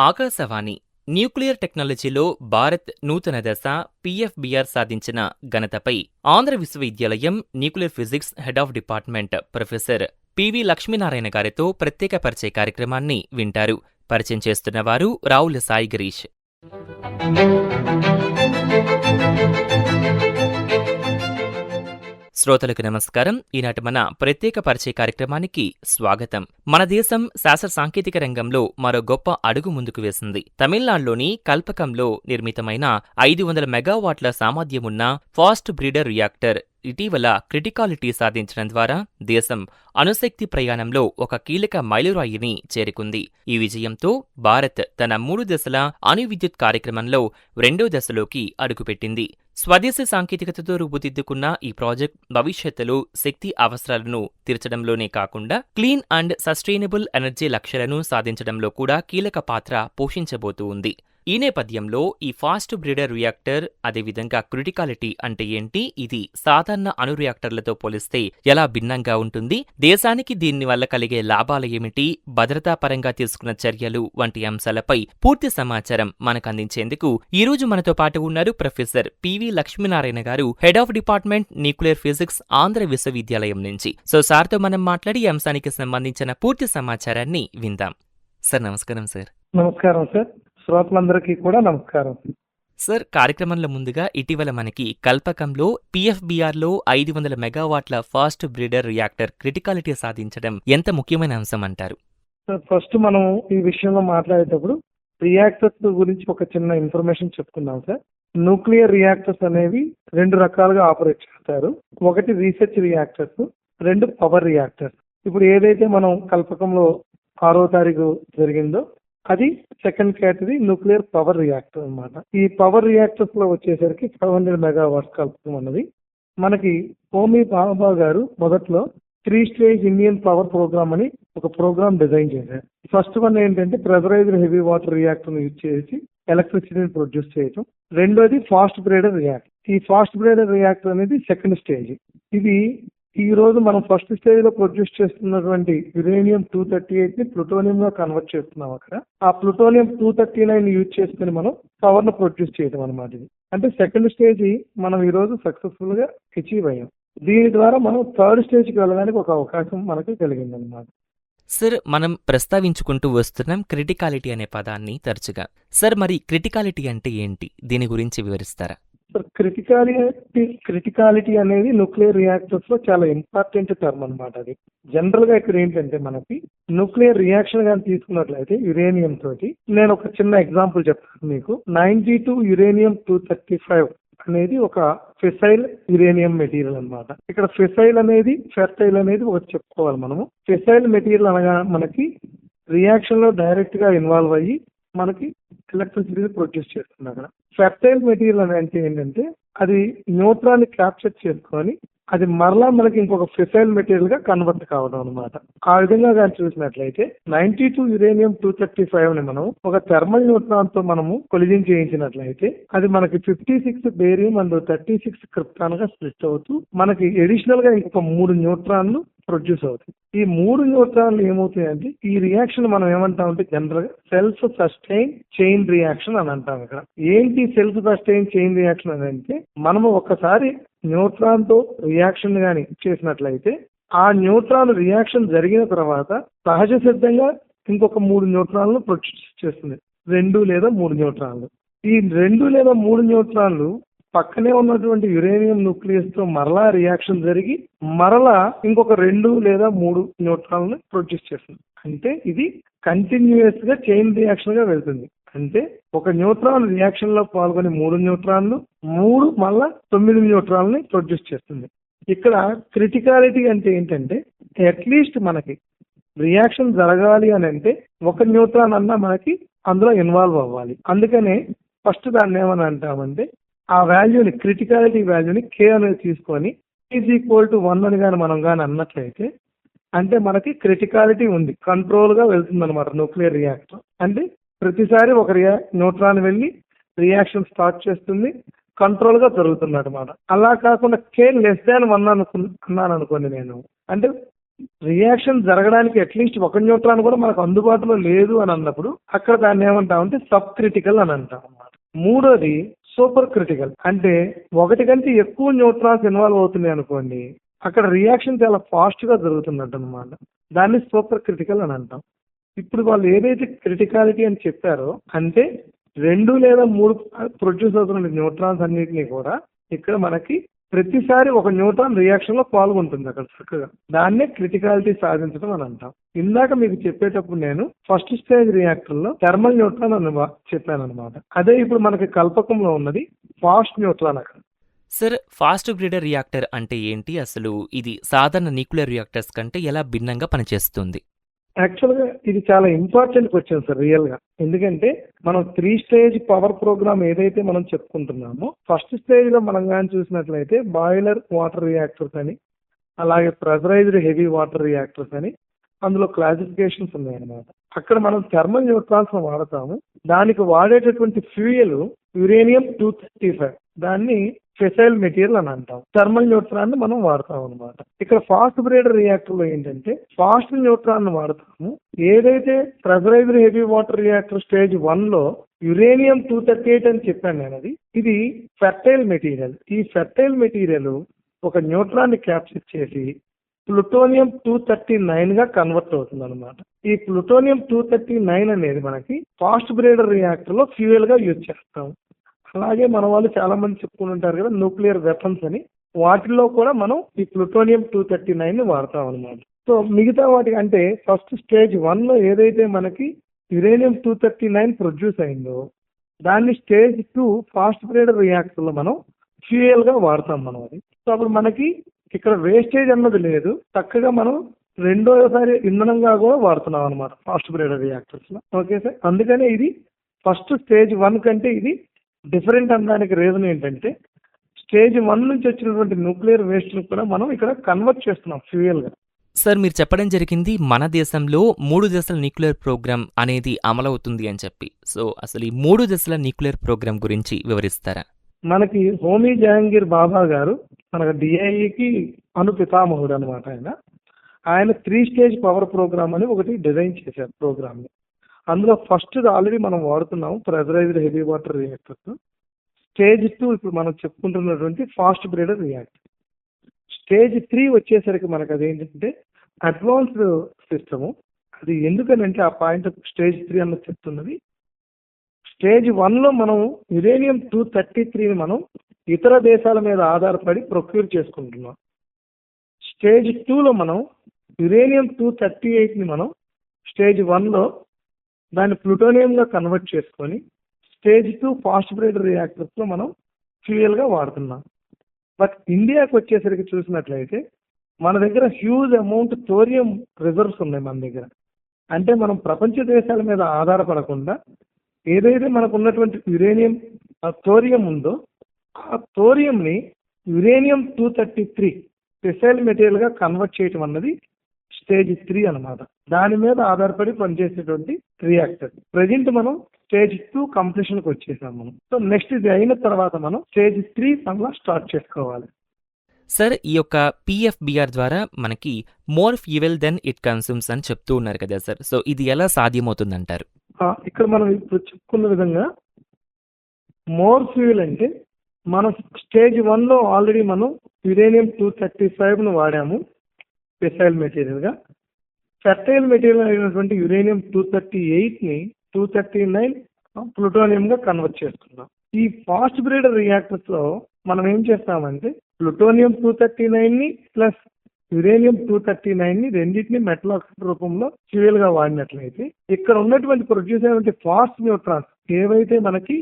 Akashvani nuclear టెక్నాలజీలో భారత్ నూతన దశ పీఎఫ్బీఆర్ సాధించిన ఘనతపై ఆంధ్ర విశ్వవిద్యాలయం nuclear physics head of department professor PV Lakshminarayana గారితో ప్రత్యేక పరిచయ కార్యక్రమాన్ని వింటారు. పరిచయం చేస్తున్నవారు రావుల సాయి గిరీష్. శ్రోతలకు నమస్కారం. ఈనాటి మన ప్రత్యేక పరిచయ కార్యక్రమానికి స్వాగతం. మన దేశం శాస్త్ర సాంకేతిక రంగంలో మరో గొప్ప అడుగు ముందుకు వేసింది. తమిళనాడులోని కల్పకంలో నిర్మితమైన 500 మెగావాట్ల సామర్థ్యమున్న ఫాస్ట్ బ్రీడర్ రియాక్టర్ ఇటీవల క్రిటికాలిటీ సాధించడం ద్వారా దేశం అణుశక్తి ప్రయాణంలో ఒక కీలక మైలురాయిని చేరుకుంది. ఈ విజయంతో భారత్ తన 3 దశల అణు విద్యుత్ కార్యక్రమంలో 2వ దశలోకి అడుగుపెట్టింది. స్వదేశీ సాంకేతికతతో రూపుదిద్దుకున్న ఈ ప్రాజెక్ట్ భవిష్యత్తులో శక్తి అవసరాలను తీర్చడంలోనే కాకుండా క్లీన్ అండ్ సస్టైనబుల్ ఎనర్జీ లక్ష్యాలను సాధించడంలో కూడా కీలక పాత్ర పోషించబోతూ ఉంది. ఈ నేపథ్యంలో ఈ ఫాస్ట్ బ్రీడర్ రియాక్టర్, అదేవిధంగా క్రిటికాలిటీ అంటే ఏంటి, ఇది సాధారణ అణు రియాక్టర్లతో పోలిస్తే ఎలా భిన్నంగా ఉంటుంది, దేశానికి దీనివల్ల కలిగే లాభాలు ఏమిటి, భద్రతా పరంగా తీసుకున్న చర్యలు వంటి అంశాలపై పూర్తి సమాచారం మనకు అందించేందుకు ఈ రోజు మనతో పాటు ఉన్నారు ప్రొఫెసర్ పివి లక్ష్మీనారాయణ గారు, head of department nuclear physics, Andhra విశ్వవిద్యాలయం నుంచి. సార్తో మనం మాట్లాడి ఈ అంశానికి సంబంధించిన పూర్తి సమాచారాన్ని విందాం. సార్ నమస్కారం. సార్ నమస్కారం సార్. శ్రోతలందరికీ కూడా నమస్కారం సార్. కార్యక్రమంలో ముందుగా ఇటీవల మనకి కల్పకంలో పీఎఫ్బీఆర్లో 500 మెగావాట్ల ఫాస్ట్ బ్రీడర్ రియాక్టర్ క్రిటికాలిటీ సాధించడం ఎంత ముఖ్యమైన అంశం అంటారు? సార్, ఫస్ట్ మనం ఈ విషయంలో మాట్లాడేటప్పుడు రియాక్టర్స్ గురించి ఒక చిన్న ఇన్ఫర్మేషన్ చెప్పుకుందాం సార్. న్యూక్లియర్ రియాక్టర్స్ అనేవి 2 రకాలుగా ఆపరేట్ చేస్తారు. ఒకటి రీసెర్చ్ రియాక్టర్స్, 2 పవర్ రియాక్టర్స్. ఇప్పుడు ఏదైతే మనం కల్పకంలో 6వ తారీఖు జరిగిందో అది second category nuclear power reactor అన్నమాట. ఈ పవర్ రియాక్టర్స్ లో వచ్చేసరికి 500 మెగావాట్స్ కల్పకం అన్నది. మనకి హోమీ బాబా గారు మొదట్లో 3 స్టేజ్ ఇండియన్ పవర్ ప్రోగ్రామ్ అని ఒక ప్రోగ్రామ్ డిజైన్ చేశారు. ఫస్ట్ వన్ ఏంటంటే pressurised heavy water reactor use చేసి ఎలక్ట్రిసిటీని ప్రొడ్యూస్ చేయటం. రెండోది ఫాస్ట్ బ్రీడర్ రియాక్టర్. ఈ ఫాస్ట్ బ్రీడర్ రియాక్టర్ అనేది సెకండ్ స్టేజ్. ఇది ఈ రోజు మనం ఫస్ట్ స్టేజ్ లో ప్రొడ్యూస్ చేస్తున్నటువంటి యురేనియం 238 ని ప్లూటోనియం గా కన్వర్ట్ చేస్తున్నాం. అక్కడ ఆ ప్లూటోనియం 239 యూజ్ చేసుకుని మనం పవర్ ను ప్రొడ్యూస్ చేయడం అనమాట. ఇది అంటే సెకండ్ స్టేజ్ మనం ఈ రోజు సక్సెస్ఫుల్ గా అచీవ్ అయ్యాం. దీని ద్వారా మనం థర్డ్ స్టేజ్ కి వెళ్ళడానికి ఒక అవకాశం మనకి కలిగింది అనమాట. సార్, మనం ప్రస్తావించుకుంటూ వస్తున్నాం క్రిటికాలిటీ అనే పదాన్ని తరచుగా. సార్, మరి క్రిటికాలిటీ అంటే ఏంటి, దీని గురించి వివరిస్తారా? క్రిటికాలిటీ అనేది న్యూక్లియర్ రియాక్టర్స్ లో చాలా ఇంపార్టెంట్ టర్మ్ అనమాట. అది జనరల్ గా ఇక్కడ ఏంటంటే మనకి న్యూక్లియర్ రియాక్షన్ కానీ తీసుకున్నట్లయితే యురేనియం తోటి, నేను ఒక చిన్న ఎగ్జాంపుల్ చెప్తాను మీకు. 92 యురేనియం 235 అనేది ఒక ఫెసైల్ యురేనియం మెటీరియల్ అన్నమాట. ఇక్కడ ఫెసైల్ అనేది ఫెర్టైల్ అనేది ఒకటి చెప్పుకోవాలి మనము. ఫెసైల్ మెటీరియల్ అనగా మనకి రియాక్షన్ లో డైరెక్ట్ గా ఇన్వాల్వ్ అయ్యి మనకి ఎలక్ట్రిసిటీ ప్రొడ్యూస్ చేస్తుంది. అక్కడ ఫెర్టైల్ మెటీరియల్ అని అంటే ఏంటంటే అది న్యూట్రాన్ ని క్యాప్చర్ చేసుకొని అది మరలా మనకి ఇంకొక ఫెసైల్ మెటీరియల్ గా కన్వర్ట్ కావడం అనమాట. ఆ విధంగా కానీ చూసినట్లయితే 92 యురేనియం 235 ని మనం ఒక థర్మల్ న్యూట్రాన్ తో మనము కొలిజన్ చేయించినట్లయితే అది మనకి 56 బేరియం అండ్ 36 క్రిప్టాన్ గా స్ప్లిట్ అవుతూ మనకి అడిషనల్ గా ఇంకొక 3 న్యూట్రాన్లు ప్రొడ్యూస్ అవుతాయి. ఈ 3 న్యూట్రాన్లు ఏమవుతాయంటే ఈ రియాక్షన్ మనం ఏమంటామంటే జనరల్ గా సెల్ఫ్ సస్టైన్ చైన్ రియాక్షన్ అని అంటాం. ఇక్కడ ఏంటి సెల్ఫ్ సస్టైన్ చైన్ రియాక్షన్ అని అంటే మనము ఒకసారి న్యూట్రాన్ తో రియాక్షన్ గాని చేసినట్లయితే ఆ న్యూట్రాన్ రియాక్షన్ జరిగిన తర్వాత సహజ సిద్ధంగా ఇంకొక 3 న్యూట్రాన్లు ప్రొడ్యూస్ చేస్తుంది. 2 లేదా 3 న్యూట్రాన్లు. ఈ 2 లేదా 3 న్యూట్రాన్లు పక్కనే ఉన్నటువంటి యురేనియం న్యూక్లియస్ తో మరలా రియాక్షన్ జరిగి మరలా ఇంకొక 2 లేదా 3 న్యూట్రాన్లు ప్రొడ్యూస్ చేస్తుంది. అంటే ఇది కంటిన్యూయస్ గా చైన్ రియాక్షన్ గా వెళ్తుంది. అంటే ఒక న్యూట్రాన్ రియాక్షన్ లో పాల్గొని 3 న్యూట్రాన్లు 3 మళ్ళా 9 న్యూట్రాన్లని ప్రొడ్యూస్ చేస్తుంది. ఇక్కడ క్రిటికాలిటీ అంటే ఏంటంటే అట్లీస్ట్ మనకి రియాక్షన్ జరగాలి అని అంటే ఒక న్యూట్రాన్ అన్నా మనకి అందులో ఇన్వాల్వ్ అవ్వాలి. అందుకనే ఫస్ట్ దాన్ని ఏమని అంటామంటే ఆ వాల్యూని, క్రిటికాలిటీ వాల్యూని K అనేది తీసుకొని =1 అని కానీ మనం కానీ అన్నట్లయితే అంటే మనకి క్రిటికాలిటీ ఉంది, కంట్రోల్ గా వెళ్తుంది అనమాట న్యూక్లియర్ రియాక్టర్. అంటే ప్రతిసారి ఒక న్యూట్రాన్ వెళ్ళి రియాక్షన్ స్టార్ట్ చేస్తుంది, కంట్రోల్ గా జరుగుతుంది అనమాట. అలా కాకుండా K <1 అన్నాను అనుకోండి నేను, అంటే రియాక్షన్ జరగడానికి అట్లీస్ట్ ఒక న్యూట్రాన్ కూడా మనకు అందుబాటులో లేదు అని అన్నప్పుడు అక్కడ దాన్ని ఏమంటామంటే సబ్ క్రిటికల్ అని అంటాం అన్నమాట. మూడోది సూపర్ క్రిటికల్, అంటే ఒకటి కంటే ఎక్కువ న్యూట్రాన్స్ ఇన్వాల్వ్ అవుతున్నాయి అనుకోండి, అక్కడ రియాక్షన్ చాలా ఫాస్ట్ గా జరుగుతున్నట్టు అనమాట. దాన్ని సూపర్ క్రిటికల్ అని అంటాం. ఇప్పుడు వాళ్ళు ఏదైతే క్రిటికాలిటీ అని చెప్పారో, అంటే 2 లేదా 3 ప్రొడ్యూస్ అవుతున్న న్యూట్రాన్స్ అన్నిటినీ కూడా ఇక్కడ మనకి ప్రతిసారి ఒక న్యూట్రాన్ రియాక్షన్ లో పాల్గొంటుంది అక్కడ చక్కగా. దాన్నే క్రిటికాలిటీ సాధించడం అని అంటాం. ఇందాక మీకు చెప్పేటప్పుడు నేను ఫస్ట్ స్టేజ్ రియాక్టర్ లో థర్మల్ న్యూట్రాన్ అని చెప్పాను అనమాట. అదే ఇప్పుడు మనకి కల్పకంలో ఉన్నది ఫాస్ట్ న్యూట్రాన్ అక్కడ. సార్, ఫాస్ట్ బ్రీడర్ రియాక్టర్ అంటే ఏంటి? అసలు ఇది సాధారణ న్యూక్లియర్ రియాక్టర్స్ కంటే ఎలా భిన్నంగా పనిచేస్తుంది? యాక్చువల్గా ఇది చాలా ఇంపార్టెంట్ క్వశ్చన్ సార్ రియల్ గా. ఎందుకంటే మనం 3 స్టేజ్ పవర్ ప్రోగ్రామ్ ఏదైతే మనం చెప్పుకుంటున్నామో, ఫస్ట్ స్టేజ్ లో మనం కానీ చూసినట్లయితే బాయిలర్ వాటర్ రియాక్టర్స్ అని, అలాగే ప్రెషరైజ్డ్ హెవీ వాటర్ రియాక్టర్స్ అని అందులో క్లాసిఫికేషన్స్ ఉన్నాయన్నమాట. అక్కడ మనం థర్మల్ న్యూట్రాన్స్ వాడతాము. దానికి వాడేటటువంటి ఫ్యూయల్ యురేనియం 235, దాన్ని ఫెసైల్ మెటీరియల్ అని అంటాం. థర్మల్ న్యూట్రాన్ మనం వాడతాం అనమాట. ఇక్కడ ఫాస్ట్ బ్రీడర్ రియాక్టర్ లో ఏంటంటే ఫాస్ట్ న్యూట్రాన్ వాడతాము. ఏదైతే pressurised heavy water reactor stage 1 లో యురేనియం 238 అని చెప్పాను నేను, ఇది ఫెర్టైల్ మెటీరియల్. ఈ ఫెర్టైల్ మెటీరియల్ ఒక న్యూట్రాన్ ని క్యాప్చర్ చేసి ప్లూటోనియం 239 గా కన్వర్ట్ అవుతుంది అనమాట. ఈ ప్లూటోనియం 239 అనేది మనకి ఫాస్ట్ బ్రీడర్ రియాక్టర్ లో ఫ్యూయల్ గా యూజ్ చేస్తాం. అలాగే మన వాళ్ళు చాలా మంది చెప్పుకుని ఉంటారు కదా న్యూక్లియర్ వెపన్స్ అని, వాటిల్లో కూడా మనం ఈ ప్లూటోనియం 239 ని వాడతాం అనమాట. సో మిగతా వాటికి అంటే ఫస్ట్ స్టేజ్ 1 లో ఏదైతే మనకి యురేనియం 239 ప్రొడ్యూస్ అయిందో, దాన్ని స్టేజ్ 2 ఫాస్ట్ బ్రీడర్ రియాక్టర్ లో మనం ఫ్యూయల్ గా వాడతాం మనం అది. సో అప్పుడు మనకి ఇక్కడ వేస్టేజ్ అన్నది లేదు, చక్కగా మనం రెండోసారి ఇంధనంగా కూడా వాడుతున్నాం అనమాట ఫాస్ట్ బ్రీడర్ రియాక్టర్స్ లో. ఓకే సార్, అందుకనే ఇది ఫస్ట్ స్టేజ్ 1 కంటే ఇది డిఫరెంట్ అనడానికి రీజన్ ఏంటంటే స్టేజ్ 1 నుంచి వచ్చినటువంటి న్యూక్లియర్ వేస్ట్ ను కూడా మనం ఇక్కడ కన్వర్ట్ చేస్తున్నాం ఫ్యూయల్ గా. సార్, మీరు చెప్పడం జరిగింది మన దేశంలో 3 దశల న్యూక్లియర్ ప్రోగ్రామ్ అనేది అమలవుతుంది అని చెప్పి. సో అసలు ఈ 3 దశల న్యూక్లియర్ ప్రోగ్రామ్ గురించి వివరిస్తారా? మనకి హోమీ జహాంగీర్ బాబా గారు మనకు డిఐఈకి అనుపితామహుడు అనమాట. ఆయన 3 స్టేజ్ పవర్ ప్రోగ్రామ్ అని ఒకటి డిజైన్ చేశారు ప్రోగ్రామ్ ని. అందులో ఫస్ట్ ఆల్రెడీ మనం వాడుతున్నాం pressurised heavy water reactors. Stage 2 ఇప్పుడు మనం చెప్పుకుంటున్నటువంటి ఫాస్ట్ బ్రీడర్ రియాక్టర్. స్టేజ్ 3 వచ్చేసరికి మనకు అదేంటంటే అడ్వాన్స్డ్ సిస్టము. అది ఎందుకనంటే ఆ పాయింట్ స్టేజ్ 3 అన్నది చెప్తున్నది. స్టేజ్ 1 లో మనం యురేనియం 233ని మనం ఇతర దేశాల మీద ఆధారపడి ప్రొక్యూర్ చేసుకుంటున్నాం. స్టేజ్ 2 లో మనం యురేనియం 238ని మనం స్టేజ్ 1 లో దాన్ని ప్లూటోనియంగా కన్వర్ట్ చేసుకొని స్టేజ్ 2 ఫాస్ట్ బ్రీడర్ రియాక్టర్స్ లో మనం ఫ్యూయల్ గా వాడుతున్నాం. బట్ ఇండియాకి వచ్చేసరికి చూసినట్లయితే మన దగ్గర హ్యూజ్ అమౌంట్ థోరియం రిజర్వ్స్ ఉన్నాయి మన దగ్గర. అంటే మనం ప్రపంచ దేశాల మీద ఆధారపడకుండా ఏదైతే మనకు ఉన్నటువంటి యురేనియం థోరియం ఉందో, ఆ థోరియంని యురేనియం 233 ఫెసైల్ మెటీరియల్ గా కన్వర్ట్ చేయటం అన్నది స్టేజ్ 3 అనమాట. దాని మీద ఆధారపడి పనిచేసేటువంటి రియాక్టర్. ప్రజెంట్ మనం స్టేజ్ 2 కంప్లీషన్ కి వచ్చేసాం మనం. సో నెక్స్ట్ ఇది అయిన తర్వాత మనం స్టేజ్ 3 పనుల స్టార్ట్ చేసుకోవాలి. సార్, ఈ యొక్క పిఎఫ్బిఆర్ ద్వారా మనకి మోర్ ఫ్యూయల్ దెన్ ఇట్ కన్సూమ్స్ అని చెప్తూ ఉన్నారు కదా సార్. సో ఇది ఎలా సాధ్యమవుతుందంటారు? ఇక్కడ మనం ఇప్పుడు చెప్పుకున్న విధంగా మోర్ ఫ్యూయల్ అంటే మనం స్టేజ్ 1 లో ఆల్రెడీ మనం యురేనియం 235 ను వాడాము ఫెసైల్ మెటీరియల్ గా. ఫెర్టైల్ మెటీరియల్ అయినటువంటి యురేనియం 238 ని 239 ప్లూటోనియం గా కన్వర్ట్ చేస్తున్నాం. ఈ ఫాస్ట్ బ్రీడర్ రియాక్టర్స్ లో మనం ఏం చేస్తామంటే ప్లూటోనియం 239 ని ప్లస్ యురేనియం 239 ని రెండింటిని మెటల్ ఆక్సైడ్ రూపంలో ఫ్యూయల్ గా వాడినట్లయితే ఇక్కడ ఉన్నటువంటి ప్రొడ్యూస్ అయినటువంటి ఫాస్ట్ న్యూట్రాన్స్ ఏవైతే మనకి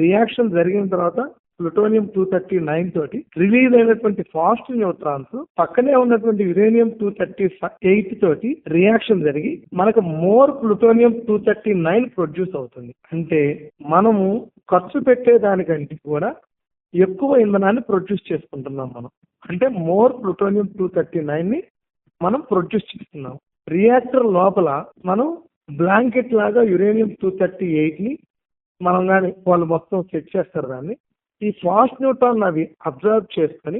రియాక్షన్ జరిగిన తర్వాత ప్లూటోనియం 239 తోటి రిలీజ్ అయినటువంటి ఫాస్ట్ న్యూట్రాన్స్ పక్కనే ఉన్నటువంటి యురేనియం 238 తోటి రియాక్షన్ జరిగి మనకు మోర్ ప్లూటోనియం 239 ప్రొడ్యూస్ అవుతుంది. అంటే మనము ఖర్చు పెట్టేదానికంటే కూడా ఎక్కువ ఇంధనాన్ని ప్రొడ్యూస్ చేసుకుంటున్నాం మనం. అంటే మోర్ ప్లూటోనియం 239 ని మనం ప్రొడ్యూస్ చేస్తున్నాం. రియాక్టర్ లోపల మనం బ్లాంకెట్ లాగా యురేనియం 238 ని మనం కానీ వాళ్ళు మొత్తం సెట్ చేస్తారు. దాన్ని ఈ ఫాస్ట్ న్యూట్రాన్ అవి అబ్జర్వ్ చేసుకొని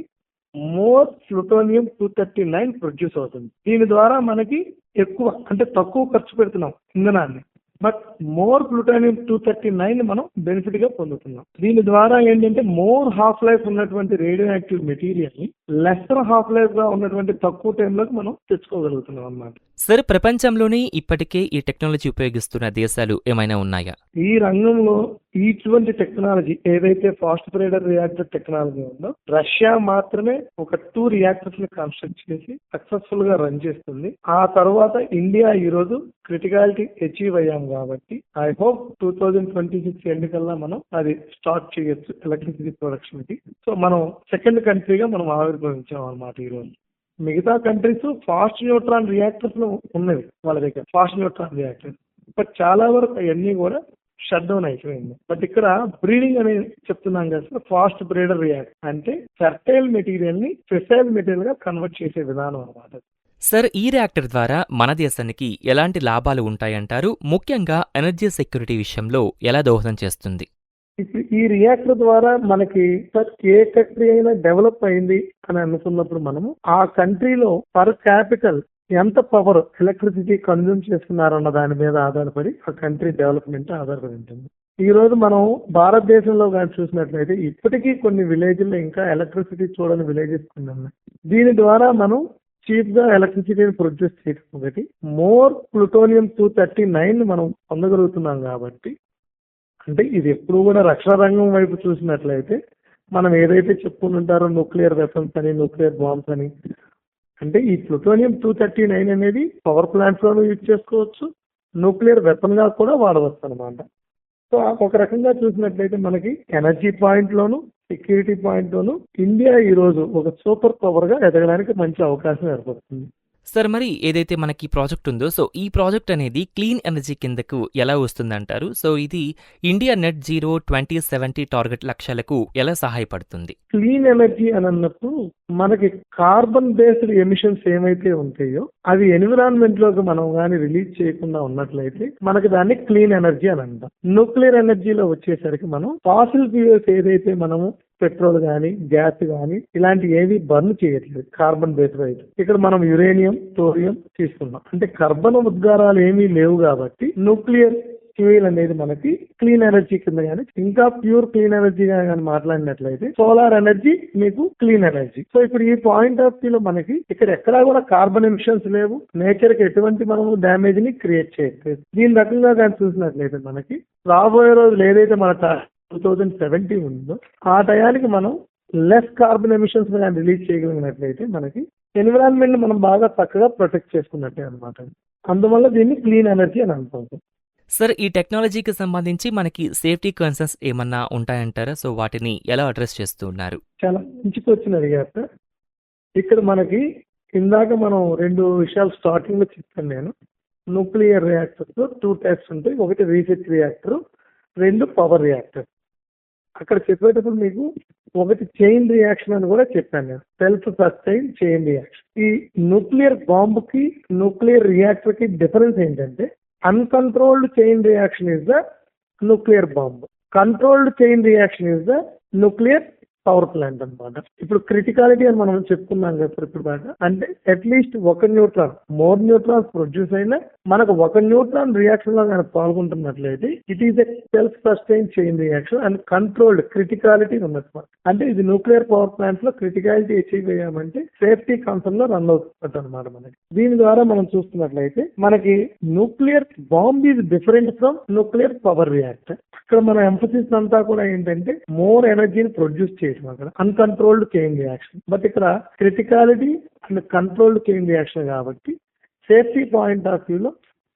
మోర్ ప్లూటోనియం 239 ప్రొడ్యూస్ అవుతుంది. దీని ద్వారా మనకి ఎక్కువ అంటే తక్కువ ఖర్చు పెడుతున్నాం ఇంధనాన్ని, బట్ మోర్ ప్లూటోనియం 239 మనం బెనిఫిట్ గా పొందుతున్నాం. దీని ద్వారా ఏంటంటే మోర్ హాఫ్ లైఫ్ ఉన్నటువంటి రేడియో యాక్టివ్ మెటీరియల్ ని లెస్సర్ హాఫ్ లైఫ్ గా ఉన్నటువంటి తక్కువ టైంలోకి మనం తెచ్చుకోగలుగుతున్నాం అన్నమాట. సార్, ప్రపంచంలోనే ఇప్పటికే ఈ టెక్నాలజీ ఉపయోగిస్తున్న దేశాలు ఏమైనా ఉన్నాయా? ఈ రంగంలో ఇటువంటి టెక్నాలజీ ఏదైతే ఫాస్ట్ బ్రేడర్ రియాక్టర్ టెక్నాలజీ ఉందో, రష్యా మాత్రమే ఒక 2 రియాక్టర్స్ ని కన్స్ట్రక్ట్ చేసి సక్సెస్ఫుల్ గా రన్ చేస్తుంది. ఆ తర్వాత ఇండియా ఈ రోజు క్రిటికాలిటీ అచీవ్ అయ్యాం కాబట్టి ఐ హోప్ 2026 ఎండ్ కల్లా మనం అది స్టార్ట్ చేయొచ్చు ఎలక్ట్రిసిటీ ప్రొడక్షన్ కి. సో మనం సెకండ్ కంట్రీగా మనం ఆవిర్భవించాం అన్నమాట ఈ రోజు. మిగతా కంట్రీస్ ఫాస్ట్ న్యూట్రాన్ రియాక్టర్స్ ఉన్నవి వాళ్ళ దగ్గర, ఫాస్ట్ న్యూట్రాన్ రియాక్టర్స్, బట్ చాలా వరకు అవన్నీ కూడా షట్ డౌన్ అయిపోయింది. బట్ ఇక్కడ బ్రీడింగ్ అనేది చెప్తున్నాం కదా, ఫాస్ట్ బ్రీడర్ రియాక్ట్ అంటే ఫెర్టైల్ మెటీరియల్ ని ఫెర్టైల్ మెటీరియల్ గా కన్వర్ట్ చేసే విధానం అన్నమాట. సార్, ఈ రియాక్టర్ ద్వారా మన దేశానికి ఎలాంటి లాభాలు ఉంటాయంటారు? ముఖ్యంగా ఎనర్జీ సెక్యూరిటీ విషయంలో ఎలా దోహదం చేస్తుంది? ఇప్పుడు ఈ రియాక్టర్ ద్వారా మనకి ఏ కంట్రీ అయినా డెవలప్ అయింది అని అనుకున్నప్పుడు మనము ఆ కంట్రీలో పర్ క్యాపిటల్ ఎంత పవర్ ఎలక్ట్రిసిటీ కన్జ్యూమ్ చేస్తున్నారన్న దాని మీద ఆధారపడి ఆ కంట్రీ డెవలప్మెంట్ ఆధారపడి ఉంటుంది. ఈ రోజు మనం భారతదేశంలో కానీ చూసినట్లయితే ఇప్పటికీ కొన్ని విలేజ్లో ఇంకా ఎలక్ట్రిసిటీ చూడని విలేజెస్ కొన్ని ఉన్నాయి. దీని ద్వారా మనం చీప్ గా ఎలక్ట్రిసిటీని ప్రొడ్యూస్ చేయడం ఒకటి, మోర్ ప్లూటోనియం 239 మనం పొందగలుగుతున్నాం కాబట్టి, అంటే ఇది ఎప్పుడు కూడా రక్షణ రంగం వైపు చూసినట్లయితే మనం ఏదైతే చెప్పుకుంటుంటారో న్యూక్లియర్ వెపన్స్ అని, న్యూక్లియర్ బాంబ్స్ అని, అంటే ఈ ప్లూటోనియం 239 అనేది పవర్ ప్లాంట్స్ లోనూ యూజ్ చేసుకోవచ్చు, న్యూక్లియర్ వెపన్ గా కూడా వాడవచ్చు అనమాట. సో ఒక రకంగా చూసినట్లయితే మనకి ఎనర్జీ పాయింట్ లోను, సెక్యూరిటీ పాయింట్ లోను ఇండియా ఈ రోజు ఒక సూపర్ పవర్ గా ఎదగడానికి మంచి అవకాశం ఏర్పడుతుంది. సార్, మరి ఏదైతే మనకి ప్రాజెక్ట్ ఉందో, సో ఈ ప్రాజెక్ట్ అనేది క్లీన్ ఎనర్జీ కిందకు ఎలా వస్తుందంటారు? సో ఇది ఇండియా నెట్ జీరో 2070 టార్గెట్ లక్ష్యాలకు ఎలా సహాయపడుతుంది? క్లీన్ ఎనర్జీ అని అన్నప్పుడు మనకి కార్బన్ బేస్డ్ ఎమిషన్స్ ఏమైతే ఉంటాయో అవి ఎన్విరాన్మెంట్ లోకి మనం కానీ రిలీజ్ చేయకుండా ఉన్నట్లయితే మనకి దాన్ని క్లీన్ ఎనర్జీ అని అంటాం. న్యూక్లియర్ ఎనర్జీలో వచ్చేసరికి మనం ఫాసిల్ ఫ్యూయల్స్ ఏదైతే మనము పెట్రోల్ కానీ గ్యాస్ కానీ ఇలాంటి ఏవి బర్న్ చేయట్లేదు కార్బన్ బేస్డ్ అయితే. ఇక్కడ మనం యురేనియం, థోరియం తీసుకున్నాం, అంటే కర్బన ఉద్గారాలు ఏమీ లేవు కాబట్టి న్యూక్లియర్ ఫ్యూయల్ అనేది మనకి క్లీన్ ఎనర్జీ కింద కానీ, ఇంకా ప్యూర్ క్లీన్ ఎనర్జీగా కానీ మాట్లాడినట్లయితే సోలార్ ఎనర్జీ మీకు క్లీన్ ఎనర్జీ. సో ఇప్పుడు ఈ పాయింట్ ఆఫ్ వ్యూలో మనకి ఇక్కడ ఎక్కడా కూడా కార్బన్ ఎమిషన్స్ లేవు, నేచర్ కి ఎటువంటి మనము డ్యామేజ్ ని క్రియేట్ చేయట్లేదు. దీని రకంగా కానీ చూసినట్లయితే మనకి రాబోయే రోజులు ఏదైతే మన 2070 ఉందో ఆ టయానికి మనం లెస్ కార్బన్ ఎమిషన్స్ కానీ రిలీజ్ చేయగలిగినట్లయితే మనకి ఎన్విరాన్మెంట్ మనం బాగా చక్కగా ప్రొటెక్ట్ చేసుకున్నట్టే అనమాట. అందువల్ల దీన్ని క్లీన్ ఎనర్జీ అని అనుకుంటాం. సార్, ఈ టెక్నాలజీకి సంబంధించి మనకి సేఫ్టీ కన్సర్న్స్ ఏమన్నా ఉంటాయంటారా? సో వాటిని ఎలా అడ్రస్ చేస్తూ ఉన్నారు? చాలా మంచి క్వశ్చన్ అడిగారు సార్. ఇక్కడ మనకి ఇందాక మనం 2 విషయాలు స్టార్టింగ్ లో చెప్పాను నేను. న్యూక్లియర్ రియాక్టర్స్ లో 2 టైప్స్ ఉంటాయి, ఒకటి రీసెర్చ్ రియాక్టర్, 2 పవర్ రియాక్టర్. అక్కడ చెప్పేటప్పుడు మీకు ఒకటి చైన్ రియాక్షన్ అని కూడా చెప్పాను నేను, సెల్ఫ్ సస్టైన్ చైన్ రియాక్షన్. ఈ న్యూక్లియర్ బాంబ్ కి న్యూక్లియర్ రియాక్టర్ కి డిఫరెన్స్ ఏంటంటే uncontrolled chain reaction is the nuclear bomb, controlled chain reaction is the nuclear power plant అనమాట. ఇప్పుడు క్రిటికాలిటీ అని మనం చెప్పుకున్నాం కదా ఇప్పుడు దాకా, అంటే అట్లీస్ట్ ఒక న్యూట్రాన్, మోర్ న్యూట్రాన్స్ ప్రొడ్యూస్ అయినా మనకు ఒక న్యూట్రాన్ రియాక్షన్ లో కానీ పాల్గొంటున్నట్లయితే it is a self sustain chain reaction and controlled criticality ఉన్నట్టు. అంటే ఇది న్యూక్లియర్ పవర్ ప్లాంట్ లో క్రిటికాలిటీ అచీవ్ అయ్యామంటే సేఫ్టీ కన్సర్న్ లో రన్ అవుతున్నట్టు అనమాట మనకి. దీని ద్వారా మనం చూస్తున్నట్లయితే మనకి nuclear bomb is different from nuclear power reactor. ఇక్కడ మన ఎంఫసిస్ అంతా కూడా ఏంటంటే మోర్ ఎనర్జీని ప్రొడ్యూస్ చేయడం, అక్కడ అన్కంట్రోల్డ్ చైన్ రియాక్షన్. బట్ ఇక్కడ criticality and controlled chain reaction కాబట్టి సేఫ్టీ పాయింట్ ఆఫ్ వ్యూలో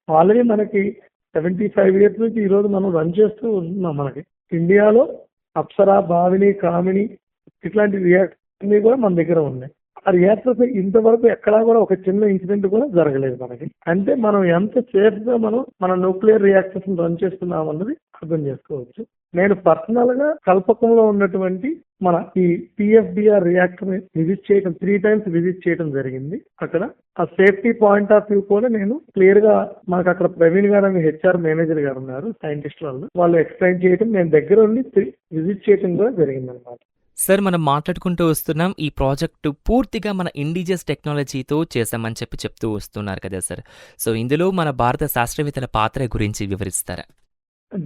ఆల్రెడీ మనకి 75 years నుంచి ఈ రోజు మనం రన్ చేస్తూ ఉంటున్నాం. మనకి ఇండియాలో అప్సరా, భావిని, కామిని ఇట్లాంటి రియాక్టర్స్ కూడా మన దగ్గర ఉన్నాయి. ఆ రియాక్టర్స్ ఇంతవరకు ఎక్కడా కూడా ఒక చిన్న ఇన్సిడెంట్ కూడా జరగలేదు మనకి. అంటే మనం ఎంత సేఫ్ గా మనం మన న్యూక్లియర్ రియాక్టర్స్ రన్ చేస్తున్నాం అన్నది అర్థం చేసుకోవచ్చు. నేను పర్సనల్ గా కల్పకంలో ఉన్నటువంటి మన ఈ PFBR రియాక్టర్ విజిట్ చేయడం 3 times విజిట్ చేయడం జరిగింది. అక్కడ ఆ సేఫ్టీ పాయింట్ ఆఫ్ వ్యూ కూడా నేను క్లియర్ గా, మనకు అక్కడ ప్రవీణ్ గారు అని HR మేనేజర్ గారు ఉన్నారు, సైంటిస్ట్ వాళ్ళు ఎక్స్ప్లెయిన్ చేయడం, నేను దగ్గర ఉండి విజిట్ చేయడం కూడా జరిగింది అనమాట. సార్ మనం మాట్లాడుకుంటూ వస్తున్నాం. ఈ ప్రాజెక్టు పూర్తిగా మన ఇండిజియస్ టెక్నాలజీతో చేశామని చెప్తూ వస్తున్నారు కదా సార్. సో, ఇందులో మన భారత శాస్త్రవేత్తల పాత్ర గురించి వివరిస్తారా?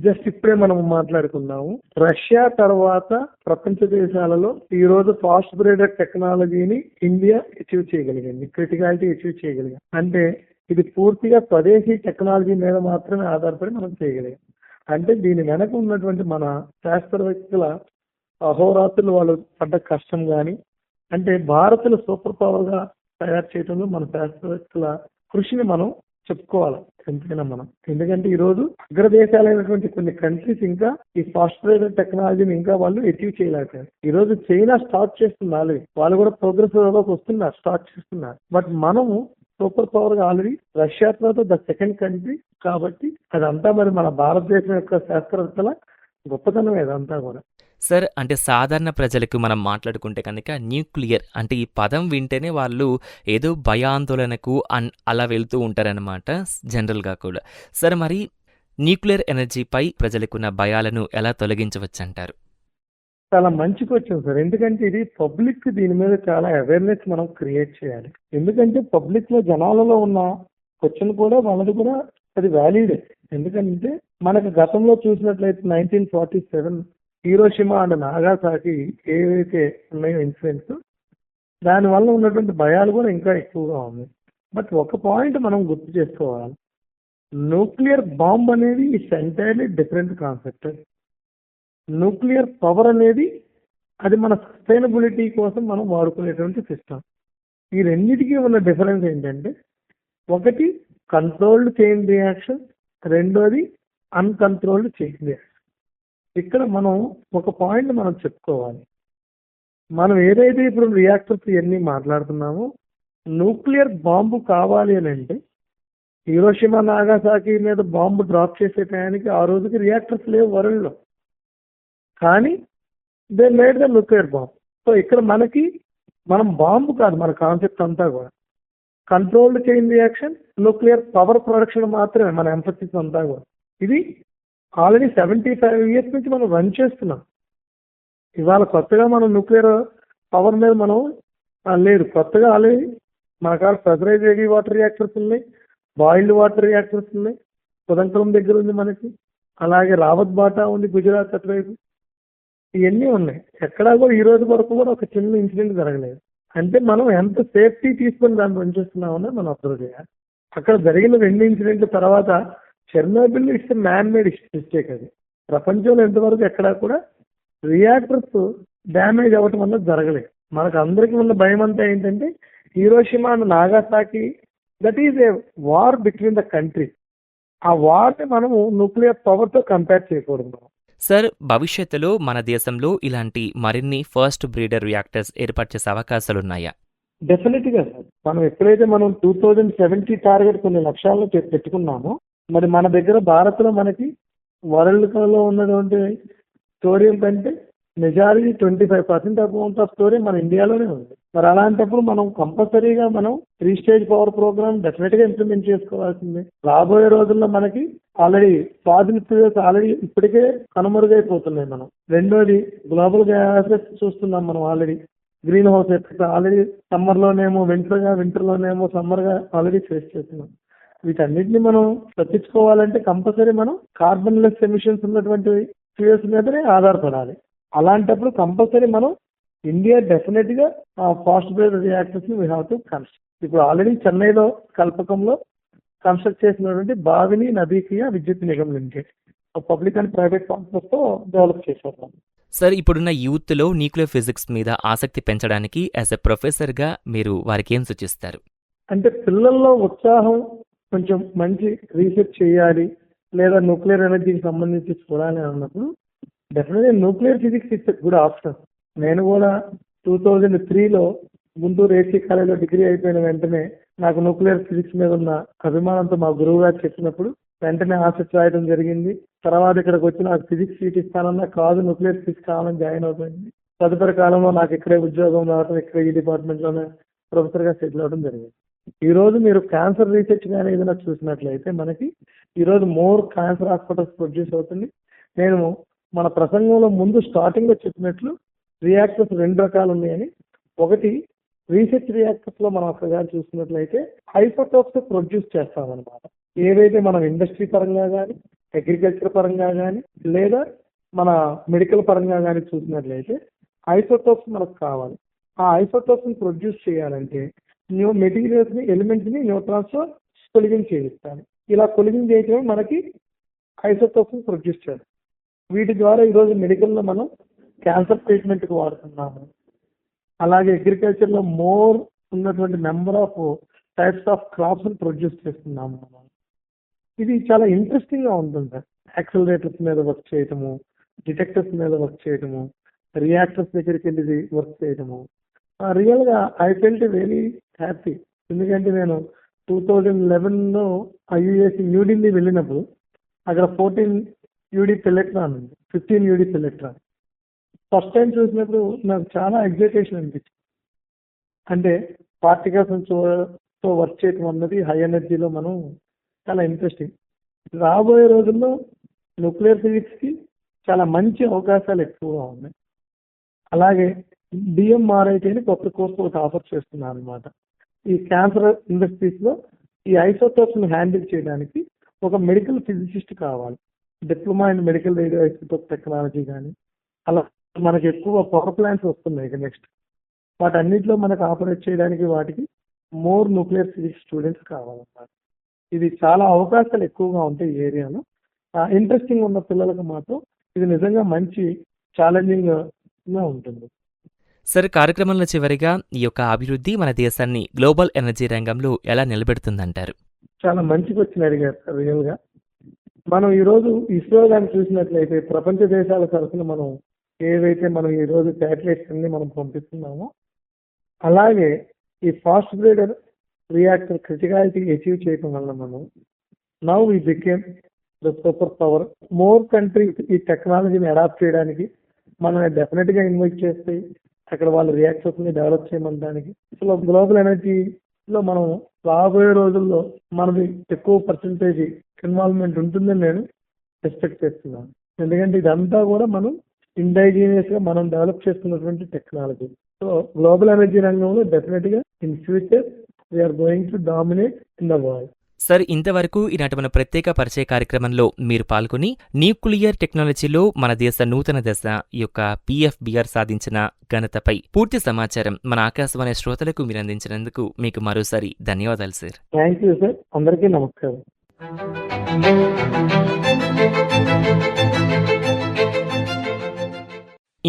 జస్ట్ ఇప్పుడే మనం మాట్లాడుకున్నాము. రష్యా తర్వాత ప్రపంచ దేశాలలో ఈ రోజు ఫాస్ట్ బ్రీడర్ టెక్నాలజీని ఇండియా అచీవ్ చేయగలిగింది, క్రిటికాలిటీ అచీవ్ చేయగలిగింది. అంటే ఇది పూర్తిగా స్వదేశీ టెక్నాలజీ మీద మాత్రమే ఆధారపడి మనం చేయగలిగాం. అంటే దీని వెనక ఉన్నటువంటి మన శాస్త్రవేత్తల అహోరాత్రులు వాళ్ళు పడ్డ కష్టం కానీ, అంటే భారత్ను సూపర్ పవర్ గా తయారు చేయడంలో మన శాస్త్రవేత్తల కృషిని మనం చెప్పుకోవాలి ఎంతైనా మనం. ఎందుకంటే ఈ రోజు అగ్రదేశాలైనటువంటి కొన్ని కంట్రీస్ ఇంకా ఈ ఫాస్ట్ బ్రీడర్ టెక్నాలజీని ఇంకా వాళ్ళు అచీవ్ చేయలేకపోయారు. ఈ రోజు చైనా స్టార్ట్ చేస్తుంది ఆల్రెడీ, వాళ్ళు కూడా ప్రోగ్రెస్ లోకి వస్తున్నారు, స్టార్ట్ చేస్తున్నారు. బట్ మనము సూపర్ పవర్ గా ఆల్రెడీ రష్యా తర్వాత ద సెకండ్ కంట్రీ. కాబట్టి అదంతా మరి మన భారతదేశం యొక్క శాస్త్రవేత్తల గొప్పతనం ఇదంతా కూడా. సార్, అంటే సాధారణ ప్రజలకు మనం మాట్లాడుకుంటే కనుక న్యూక్లియర్ అంటే ఈ పదం వింటేనే వాళ్ళు ఏదో భయాందోళనకు అలా వెళ్తూ ఉంటారనమాట జనరల్గా కూడా. సార్, మరి న్యూక్లియర్ ఎనర్జీపై ప్రజలకున్న భయాలను ఎలా తొలగించవచ్చంటారు? చాలా మంచి క్వశ్చన్ సార్. ఎందుకంటే ఇది పబ్లిక్ దీని మీద చాలా అవేర్నెస్ మనం క్రియేట్ చేయాలి. ఎందుకంటే పబ్లిక్ లో జనాలలో ఉన్న క్వశ్చన్ కూడా వాళ్ళది కూడా అది వ్యాలిడే. ఎందుకంటే మనకు గతంలో చూసినట్లయితే 1947 హీరోషిమా అండ్ నాగాసాకి ఏవైతే ఉన్నాయో ఇన్సిడెంట్స్, దానివల్ల ఉన్నటువంటి భయాలు కూడా ఇంకా ఎక్కువగా ఉంది. బట్ ఒక పాయింట్ మనం గుర్తు చేసుకోవాలి, న్యూక్లియర్ బాంబ్ అనేది it's entirely different concept. Nuclear power అనేది అది మన సస్టైనబిలిటీ కోసం మనం వాడుకునేటువంటి సిస్టమ్. ఈ రెండింటికి ఉన్న డిఫరెన్స్ ఏంటంటే, ఒకటి కంట్రోల్డ్ చైన్ రియాక్షన్, రెండోది అన్కంట్రోల్డ్ చైన్ రియాక్షన్. ఇక్కడ మనం ఒక పాయింట్ మనం చెప్పుకోవాలి. మనం ఏదైతే ఇప్పుడు రియాక్టర్స్ ఇవన్నీ మాట్లాడుతున్నామో, న్యూక్లియర్ బాంబు కావాలి అని అంటే హీరోషిమా నాగాసాకి మీద బాంబు డ్రాప్ చేసే టయానికి ఆ రోజుకి రియాక్టర్స్ లేవు వరల్డ్ లో, కానీ they made the nuclear bomb. So ఇక్కడ మనం బాంబు కాదు, మన కాన్సెప్ట్ అంతా కూడా controlled chain reaction, nuclear power production మాత్రమే మన ఎంఫసిస్ అంతా కూడా. ఇది ఆల్రెడీ 75 years నుంచి మనం రన్ చేస్తున్నాం. ఇవాళ కొత్తగా మనం న్యూక్లియర్ పవర్ మీద మనం లేదు, కొత్తగా ఆల్రెడీ మన కాడ ప్రెజరైజ్ హెవీ వాటర్ రియాక్టర్స్ ఉన్నాయి, బాయిల్డ్ వాటర్ రియాక్టర్స్ ఉన్నాయి, కుదంకులం దగ్గర ఉంది మనకి, అలాగే రావత్ బాటా ఉంది గుజరాత్ అటువైపు, ఇవన్నీ ఉన్నాయి. ఎక్కడా కూడా ఈ రోజు వరకు కూడా ఒక చిన్న ఇన్సిడెంట్ జరగలేదు. అంటే మనం ఎంత సేఫ్టీ తీసుకొని దాన్ని రన్ చేస్తున్నామని మనం అబ్జర్వ్ చేయాలి. అక్కడ జరిగిన 2 ఇన్సిడెంట్ల తర్వాత Chernobyl it's man made mistake. అది ప్రపంచంలో ఎంతవరకు ఎక్కడా కూడా రియాక్టర్స్ డ్యామేజ్ అవ్వటం అన్నది జరగలేదు. మనకు అందరికీ ఉన్న భయం అంతా ఏంటంటే Hiroshima and నాగాసాకి, that is a war between the country. ఆ వార్ని మనము న్యూక్లియర్ పవర్ తో కంపేర్ చేయకూడదు. సార్, భవిష్యత్తులో మన దేశంలో ఇలాంటి మరిన్ని ఫస్ట్ బ్రీడర్ రియాక్టర్స్ ఏర్పాటు చేసే అవకాశాలున్నాయా? డెఫినెట్ గా సార్. మనం ఎప్పుడైతే మనం 2070 టార్గెట్ కొన్ని లక్ష్యాలను పెట్టుకున్నామో, మరి మన దగ్గర భారత్ లో మనకి వరల్డ్ లో ఉన్నటువంటి థోరియం కంటే మెజారిటీ 25% అమౌంట్ ఆఫ్ థోరియం మన ఇండియాలోనే ఉంది. మరి అలాంటప్పుడు మనం కంపల్సరీగా మనం 3 స్టేజ్ పవర్ ప్రోగ్రామ్ డెఫినెట్ గా ఇంప్లిమెంట్ చేసుకోవాల్సిందే. రాబోయే రోజుల్లో మనకి ఆల్రెడీ ఫాజిల్ ఫ్యూయల్స్ ఆల్రెడీ ఇప్పటికే కనుమరుగైపోతున్నాయి. మనం రెండోది గ్లోబల్ గ్యాసెస్ చూస్తున్నాం. మనం already green house effect already summer లోనేమో వింటర్ లోనేమో సమ్మర్ గా ఆల్రెడీ ఫేస్ చేస్తున్నాం. వీటన్నిటిని మనం తప్పించుకోవాలంటే కంపల్సరీ మనం కార్బన్ లెస్ ఎమిషన్స్ ఉన్నటువంటి ఫ్యూయల్స్ మీదనే ఆధారపడాలి. అలాంటప్పుడు కంపల్సరీ మనం ఇండియా డెఫినెట్ గా ఫాస్ట్ బ్రీడర్ రియాక్టర్స్ ని వీ హావ్ టు కన్స్ట్రక్ట్. ఇప్పుడు ఆల్రెడీ చెన్నైలో కల్పకంలో కన్స్ట్రక్ట్ చేసినటువంటి బావిని నదీకీయ Vidyut Nigam limited public and private partners తో డెవలప్ చేశారు. సార్, ఇప్పుడున్న యూత్లో న్యూక్లియర్ ఫిజిక్స్ మీద ఆసక్తి పెంచడానికి యాజ్ ఎ ప్రొఫెసర్గా మీరు వారికి ఏం సూచిస్తారు? అంటే పిల్లల్లో ఉత్సాహం, కొంచెం మంచి రీసెర్చ్ చేయాలి లేదా న్యూక్లియర్ ఎనర్జీకి సంబంధించి చూడాలి అన్నప్పుడు డెఫినెట్గా nuclear physics it's good option. నేను కూడా 2003లో గుంటూరు ఏసీ కాలేజీలో డిగ్రీ అయిపోయిన వెంటనే నాకు న్యూక్లియర్ ఫిజిక్స్ మీద ఉన్న అభిమానంతో మా గురువు గారు చెప్పినప్పుడు వెంటనే ఆసక్తి రాయడం జరిగింది. తర్వాత ఇక్కడికి వచ్చి నాకు ఫిజిక్స్ సీట్ ఇస్తానన్నా కాదు, న్యూక్లియర్ ఫిజిక్స్ కావాలని జాయిన్ అవుతుంది. తదుపరి కాలంలో నాకు ఇక్కడే ఉద్యోగం రావడం, ఇక్కడ ఈ డిపార్ట్మెంట్లోనే ప్రొఫెసర్గా సెటిల్ అవ్వడం జరిగింది. ఈ రోజు మీరు క్యాన్సర్ రీసెర్చ్ కానీ ఏదైనా చూసినట్లయితే మనకి ఈరోజు మోర్ క్యాన్సర్ హాస్పిటల్స్ ప్రొడ్యూస్ అవుతుంది. నేను మన ప్రసంగంలో ముందు స్టార్టింగ్ లో చెప్పినట్లు రియాక్టర్స్ 2 రకాలు ఉన్నాయని. ఒకటి రీసెర్చ్ రియాక్టర్స్ లో మనం అక్కడ చూసుకున్నట్లయితే ఐసోటోప్స్ ప్రొడ్యూస్ చేస్తామన్నమాట. ఏవైతే మనం ఇండస్ట్రీ పరంగా కానీ, అగ్రికల్చర్ పరంగా కానీ, లేదా మన మెడికల్ పరంగా కానీ చూసినట్లయితే ఐసోటోప్స్ మనకు కావాలి. ఆ ఐసోటోప్స్ ని ప్రొడ్యూస్ చేయాలంటే మెటీరియల్స్ ని, ఎలిమెంట్స్ ని న్యూట్రాన్స్ తో కొలిజింగ్ చేయిస్తాను. ఇలా కొలిజింగ్ చేయటమే మనకి ఐసోటోప్స్ ని ప్రొడ్యూస్ చేయాలి. వీటి ద్వారా ఈరోజు మెడికల్లో మనం క్యాన్సర్ ట్రీట్మెంట్ కి వాడుతున్నాము. అలాగే అగ్రికల్చర్ లో మోర్ ఉన్నటువంటి number of types of crops produce చేస్తున్నాము మనం. ఇది చాలా ఇంట్రెస్టింగ్ గా ఉంటుంది సార్. యాక్సిలరేటర్స్ మీద వర్క్ చేయటము, డిటెక్టర్స్ మీద వర్క్ చేయటము, రియాక్టర్స్ దగ్గరికి వెళ్ళి వర్క్ చేయటము. రియల్ గా ఐ ఫెల్ట్ వెరీ హ్యాపీ. ఎందుకంటే నేను 2011లో ఐయుఎసి న్యూఢిల్లీ వెళ్ళినప్పుడు అక్కడ 14 యూడి పెల్లెట్రాన్ ఉంది, 15 యూడి పెల్లెట్రాన్. ఫస్ట్ టైం చూసినప్పుడు నాకు చాలా ఎగ్జైటేషన్ అనిపించింది. అంటే పార్టికల్స్ తో వర్క్ చేయటం అన్నది హై ఎనర్జీలో మనం చాలా ఇంట్రెస్టింగ్. రాబోయే రోజుల్లో న్యూక్లియర్ ఫిజిక్స్ కి చాలా మంచి అవకాశాలు ఎక్కువగా ఉన్నాయి. అలాగే డిఎంఆర్ఐటీ అని కొత్త కోర్సు ఒకటి ఆఫర్ చేస్తున్నాను అనమాట. ఈ క్యాన్సర్ ఇండస్ట్రీస్ లో ఈ ఐసోటోప్స్ ని హ్యాండిల్ చేయడానికి ఒక మెడికల్ ఫిజిసిస్ట్ కావాలి. Diploma in medical radio isotope technology కానీ, అలా మనకి ఎక్కువ పవర్ ప్లాంట్స్ వస్తున్నాయి ఇక నెక్స్ట్. వాటన్నిటిలో మనకు ఆపరేట్ చేయడానికి వాటికి మోర్ న్యూక్లియర్ ఫిజిక్స్ స్టూడెంట్స్ కావాలన్నమాట. ఇది చాలా అవకాశాలు ఎక్కువగా ఉంటాయి ఈ ఏరియాలో. ఇంట్రెస్టింగ్ ఉన్న పిల్లలకు మాత్రం ఇది నిజంగా మంచి ఛాలెంజింగ్ గా ఉంటుంది. సార్, కార్యక్రమంలో చివరిగా ఈ యొక్క అభివృద్ధి మన దేశాన్ని గ్లోబల్ ఎనర్జీ రంగంలో ఎలా నిలబెడుతుందంటారు? చాలా మంచి క్వశ్చన్ అడిగారు సార్. రియల్ గా మనం ఈరోజు ఇస్రో గాని చూసినట్లయితే ప్రపంచ దేశాల తరఫున మనం ఏవైతే మనం ఈరోజు శాటిలైట్స్ అన్ని మనం పంపిస్తున్నామో, అలాగే ఈ fast breeder reactor criticality achieve చేయడం వల్ల మనం now we became the super power. More countries ఈ టెక్నాలజీని అడాప్ట్ చేయడానికి మనల్ని డెఫినెట్ గా ఇన్వైట్ చేస్తాయి. అక్కడ వాళ్ళ రియాక్టర్స్ ని డెవలప్ చేయడానికి అసలు గ్లోబల్ ఎనర్జీలో మనం రాబోయే రోజుల్లో మనది ఎక్కువ పర్సంటేజ్ ఇన్వాల్వ్మెంట్ ఉంటుందని నేను ఎక్స్పెక్ట్ చేస్తున్నాను. ఎందుకంటే ఇదంతా కూడా మనం ఇండైజీనియస్ గా మనం డెవలప్ చేసుకున్నటువంటి టెక్నాలజీ. సో గ్లోబల్ ఎనర్జీ రంగంలో డెఫినెట్ గా in future we are going to dominate in the world. Sir, ఇంతవరకు ఈనాటి మన ప్రత్యేక పరిచయ కార్యక్రమంలో మీరు పాల్గొని న్యూక్లియర్ టెక్నాలజీలో మన దేశ నూతన దశ ఈ యొక్క PFBR సాధించిన ఘనతపై పూర్తి సమాచారం మన ఆకాశవాణి శ్రోతలకు మీరు అందించినందుకు మీకు మరోసారి ధన్యవాదాలు సార్. Thank you sir. అందరికీ నమస్కారం.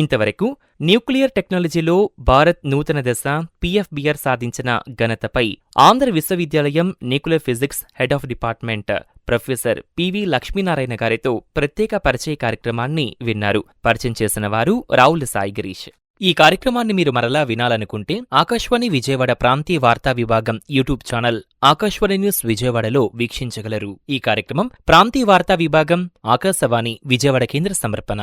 ఇంతవరకు న్యూక్లియర్ టెక్నాలజీలో భారత్ నూతన దశ PFBR సాధించిన ఘనతపై ఆంధ్ర విశ్వవిద్యాలయం nuclear physics head of department professor PV Lakshminarayana గారితో ప్రత్యేక పరిచయ కార్యక్రమాన్ని విన్నారు. పరిచయం చేసిన వారు రావుల సాయి గిరీష్. ఈ కార్యక్రమాన్ని మీరు మరలా వినాలనుకుంటే ఆకాశవాణి విజయవాడ ప్రాంతీయ వార్తా విభాగం యూట్యూబ్ ఛానల్ ఆకాశవాణి న్యూస్ విజయవాడలో వీక్షించగలరు. ఈ కార్యక్రమం ప్రాంతీయ వార్తా విభాగం ఆకాశవాణి విజయవాడ కేంద్ర సమర్పణ.